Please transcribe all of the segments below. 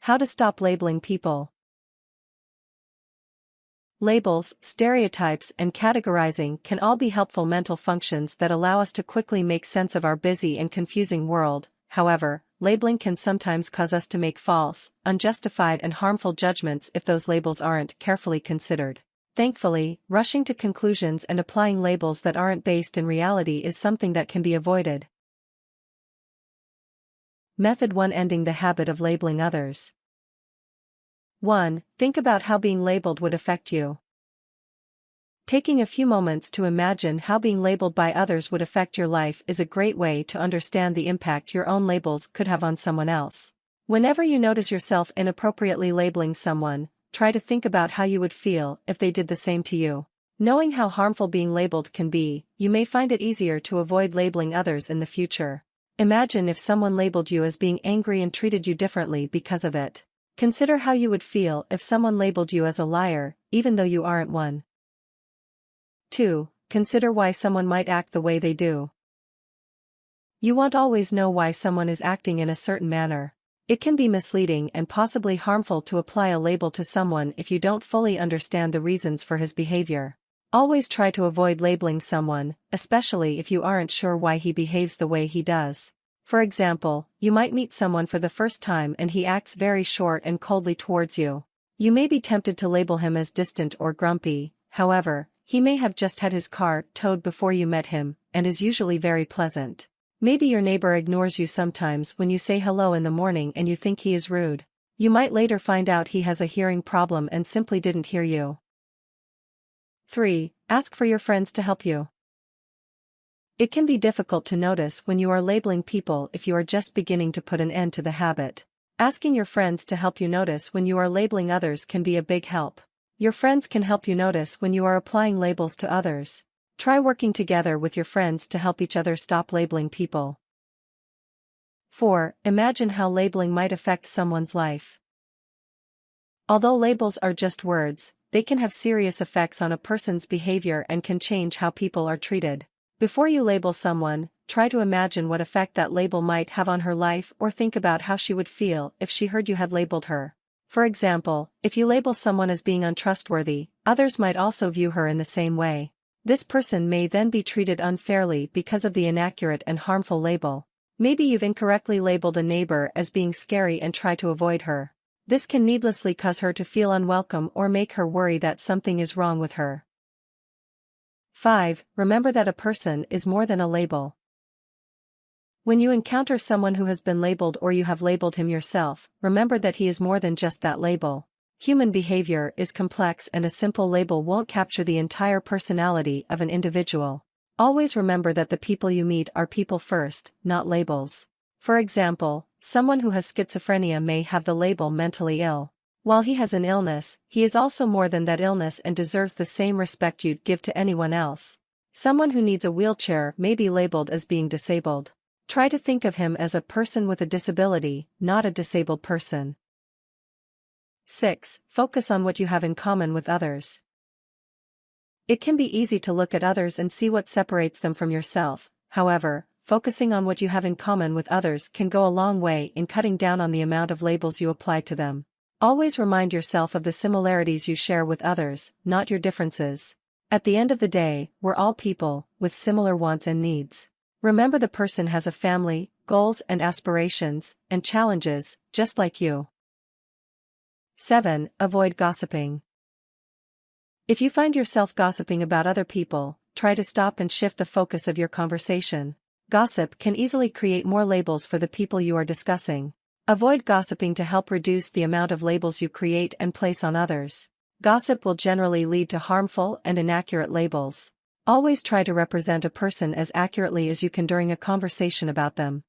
How to stop labeling people. Labels, stereotypes, and categorizing can all be helpful mental functions that allow us to quickly make sense of our busy and confusing world. However, labeling can sometimes cause us to make false, unjustified, and harmful judgments if those labels aren't carefully considered. Thankfully, rushing to conclusions and applying labels that aren't based in reality is something that can be avoided. Method 1: Ending the habit of labeling others. 1. Think about how being labeled would affect you. Taking a few moments to imagine how being labeled by others would affect your life is a great way to understand the impact your own labels could have on someone else. Whenever you notice yourself inappropriately labeling someone, try to think about how you would feel if they did the same to you. Knowing how harmful being labeled can be, you may find it easier to avoid labeling others in the future. Imagine if someone labeled you as being angry and treated you differently because of it. Consider how you would feel if someone labeled you as a liar, even though you aren't one. 2. Consider why someone might act the way they do. You won't always know why someone is acting in a certain manner. It can be misleading and possibly harmful to apply a label to someone if you don't fully understand the reasons for his behavior. Always try to avoid labeling someone, especially if you aren't sure why he behaves the way he does. For example, you might meet someone for the first time and he acts very short and coldly towards you. You may be tempted to label him as distant or grumpy. However, he may have just had his car towed before you met him, and is usually very pleasant. Maybe your neighbor ignores you sometimes when you say hello in the morning and you think he is rude. You might later find out he has a hearing problem and simply didn't hear you. 3. Ask for your friends to help you. It can be difficult to notice when you are labeling people if you are just beginning to put an end to the habit. Asking your friends to help you notice when you are labeling others can be a big help. Your friends can help you notice when you are applying labels to others. Try working together with your friends to help each other stop labeling people. 4. Imagine how labeling might affect someone's life. Although labels are just words, they can have serious effects on a person's behavior and can change how people are treated. Before you label someone, try to imagine what effect that label might have on her life, or think about how she would feel if she heard you had labeled her. For example, if you label someone as being untrustworthy, others might also view her in the same way. This person may then be treated unfairly because of the inaccurate and harmful label. Maybe you've incorrectly labeled a neighbor as being scary and try to avoid her. This can needlessly cause her to feel unwelcome or make her worry that something is wrong with her. 5. Remember that a person is more than a label. When you encounter someone who has been labeled or you have labeled him yourself, remember that he is more than just that label. Human behavior is complex and a simple label won't capture the entire personality of an individual. Always remember that the people you meet are people first, not labels. For example, someone who has schizophrenia may have the label mentally ill. While he has an illness, he is also more than that illness and deserves the same respect you'd give to anyone else. Someone who needs a wheelchair may be labeled as being disabled. Try to think of him as a person with a disability, not a disabled person. 6. Focus on what you have in common with others. It can be easy to look at others and see what separates them from yourself. However, focusing on what you have in common with others can go a long way in cutting down on the amount of labels you apply to them. Always remind yourself of the similarities you share with others, not your differences. At the end of the day, we're all people, with similar wants and needs. Remember, the person has a family, goals and aspirations, and challenges, just like you. 7. Avoid gossiping. If you find yourself gossiping about other people, try to stop and shift the focus of your conversation. Gossip can easily create more labels for the people you are discussing. Avoid gossiping to help reduce the amount of labels you create and place on others. Gossip will generally lead to harmful and inaccurate labels. Always try to represent a person as accurately as you can during a conversation about them.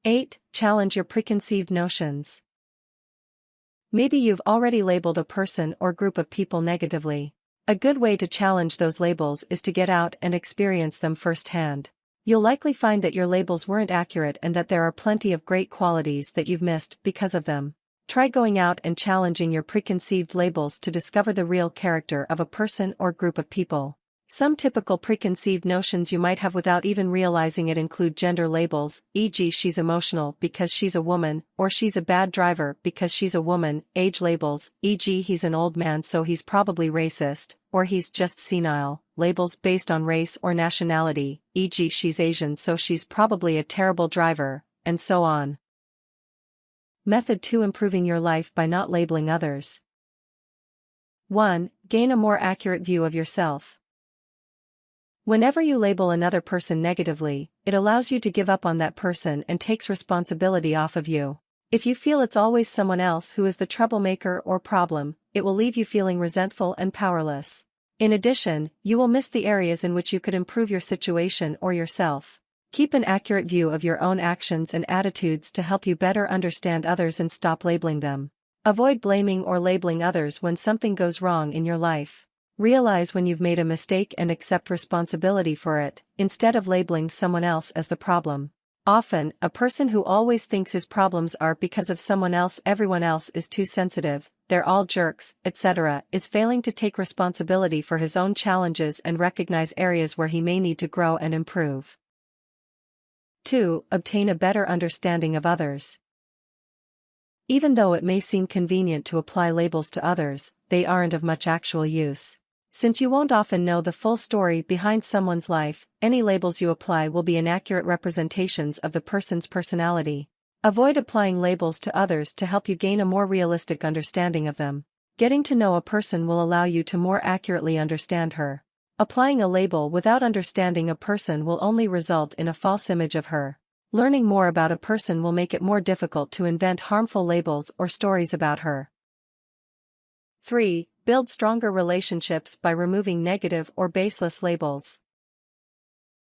8. Challenge your preconceived notions. Maybe you've already labeled a person or group of people negatively. A good way to challenge those labels is to get out and experience them firsthand. You'll likely find that your labels weren't accurate and that there are plenty of great qualities that you've missed because of them. Try going out and challenging your preconceived labels to discover the real character of a person or group of people. Some typical preconceived notions you might have without even realizing it include gender labels, e.g. she's emotional because she's a woman, or she's a bad driver because she's a woman, age labels, e.g. he's an old man so he's probably racist, or he's just senile, labels based on race or nationality, e.g. she's Asian so she's probably a terrible driver, and so on. Method 2: Improving your life by not labeling others. 1. Gain a more accurate view of yourself. Whenever you label another person negatively, it allows you to give up on that person and takes responsibility off of you. If you feel it's always someone else who is the troublemaker or problem, it will leave you feeling resentful and powerless. In addition, you will miss the areas in which you could improve your situation or yourself. Keep an accurate view of your own actions and attitudes to help you better understand others and stop labeling them. Avoid blaming or labeling others when something goes wrong in your life. Realize when you've made a mistake and accept responsibility for it, instead of labeling someone else as the problem. Often, a person who always thinks his problems are because of someone else, everyone else is too sensitive, they're all jerks, etc., is failing to take responsibility for his own challenges and recognize areas where he may need to grow and improve. 2. Obtain a better understanding of others. Even though it may seem convenient to apply labels to others, they aren't of much actual use. Since you won't often know the full story behind someone's life, any labels you apply will be inaccurate representations of the person's personality. Avoid applying labels to others to help you gain a more realistic understanding of them. Getting to know a person will allow you to more accurately understand her. Applying a label without understanding a person will only result in a false image of her. Learning more about a person will make it more difficult to invent harmful labels or stories about her. 3. Build stronger relationships by removing negative or baseless labels.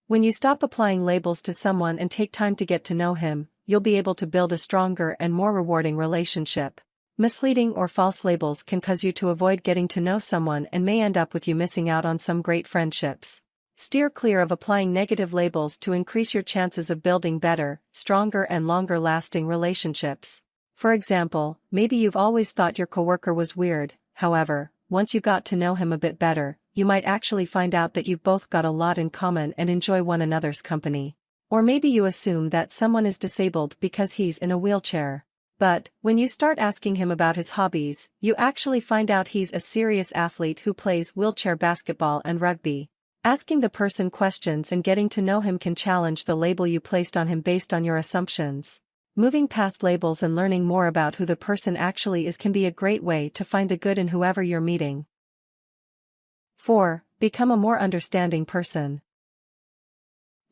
When you stop applying labels to someone and take time to get to know him, you'll be able to build a stronger and more rewarding relationship. Misleading or false labels can cause you to avoid getting to know someone and may end up with you missing out on some great friendships. Steer clear of applying negative labels to increase your chances of building better, stronger and longer-lasting relationships. For example, maybe you've always thought your coworker was weird. However, once you got to know him a bit better, you might actually find out that you've both got a lot in common and enjoy one another's company. Or maybe you assume that someone is disabled because he's in a wheelchair. But, when you start asking him about his hobbies, you actually find out he's a serious athlete who plays wheelchair basketball and rugby. Asking the person questions and getting to know him can challenge the label you placed on him based on your assumptions. Moving past labels and learning more about who the person actually is can be a great way to find the good in whoever you're meeting. 4. Become a more understanding person.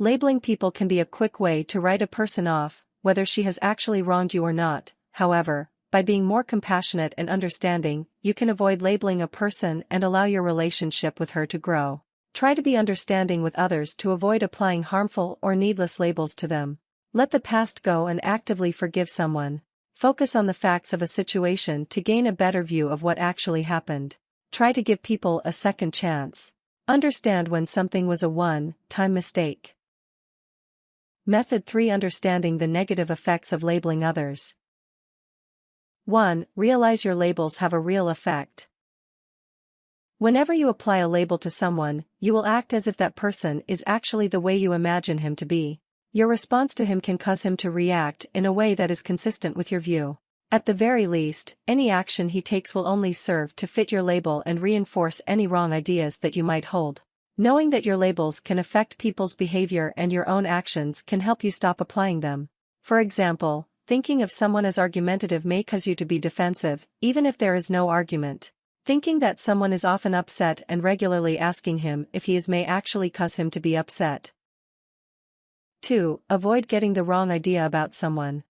Labeling people can be a quick way to write a person off, whether she has actually wronged you or not. However, by being more compassionate and understanding, you can avoid labeling a person and allow your relationship with her to grow. Try to be understanding with others to avoid applying harmful or needless labels to them. Let the past go and actively forgive someone. Focus on the facts of a situation to gain a better view of what actually happened. Try to give people a second chance. Understand when something was a one-time mistake. Method 3: Understanding the negative effects of labeling others. 1. Realize your labels have a real effect. Whenever you apply a label to someone, you will act as if that person is actually the way you imagine him to be. Your response to him can cause him to react in a way that is consistent with your view. At the very least, any action he takes will only serve to fit your label and reinforce any wrong ideas that you might hold. Knowing that your labels can affect people's behavior and your own actions can help you stop applying them. For example, thinking of someone as argumentative may cause you to be defensive, even if there is no argument. Thinking that someone is often upset and regularly asking him if he is may actually cause him to be upset. 2. Avoid getting the wrong idea about someone.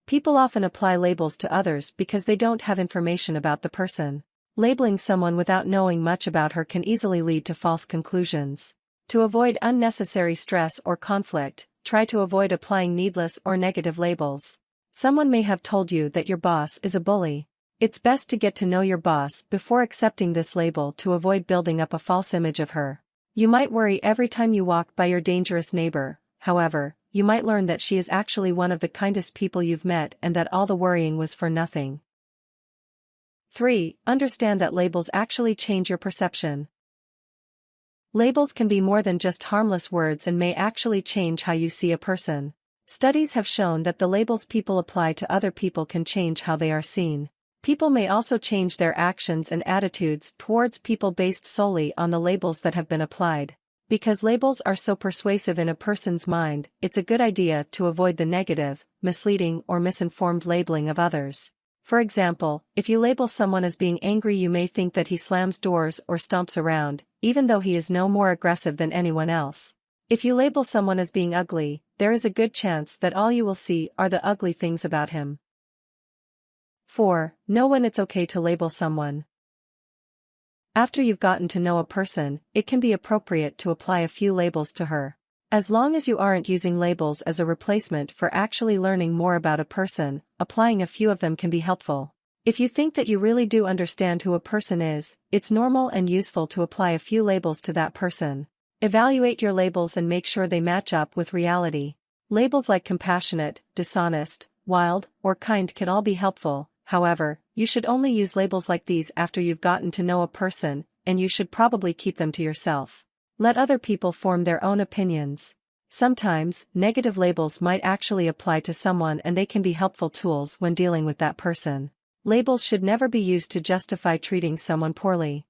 People often apply labels to others because they don't have information about the person. Labeling someone without knowing much about her can easily lead to false conclusions. To avoid unnecessary stress or conflict, try to avoid applying needless or negative labels. Someone may have told you that your boss is a bully. It's best to get to know your boss before accepting this label to avoid building up a false image of her. You might worry every time you walk by your dangerous neighbor. However, you might learn that she is actually one of the kindest people you've met and that all the worrying was for nothing. 3. Understand that labels actually change your perception. Labels can be more than just harmless words and may actually change how you see a person. Studies have shown that the labels people apply to other people can change how they are seen. People may also change their actions and attitudes towards people based solely on the labels that have been applied. Because labels are so persuasive in a person's mind, it's a good idea to avoid the negative, misleading or misinformed labeling of others. For example, if you label someone as being angry, you may think that he slams doors or stomps around, even though he is no more aggressive than anyone else. If you label someone as being ugly, there is a good chance that all you will see are the ugly things about him. 4. Know when it's okay to label someone. After you've gotten to know a person, it can be appropriate to apply a few labels to her. As long as you aren't using labels as a replacement for actually learning more about a person, applying a few of them can be helpful. If you think that you really do understand who a person is, it's normal and useful to apply a few labels to that person. Evaluate your labels and make sure they match up with reality. Labels like compassionate, dishonest, wild, or kind can all be helpful. However, you should only use labels like these after you've gotten to know a person, and you should probably keep them to yourself. Let other people form their own opinions. Sometimes, negative labels might actually apply to someone and they can be helpful tools when dealing with that person. Labels should never be used to justify treating someone poorly.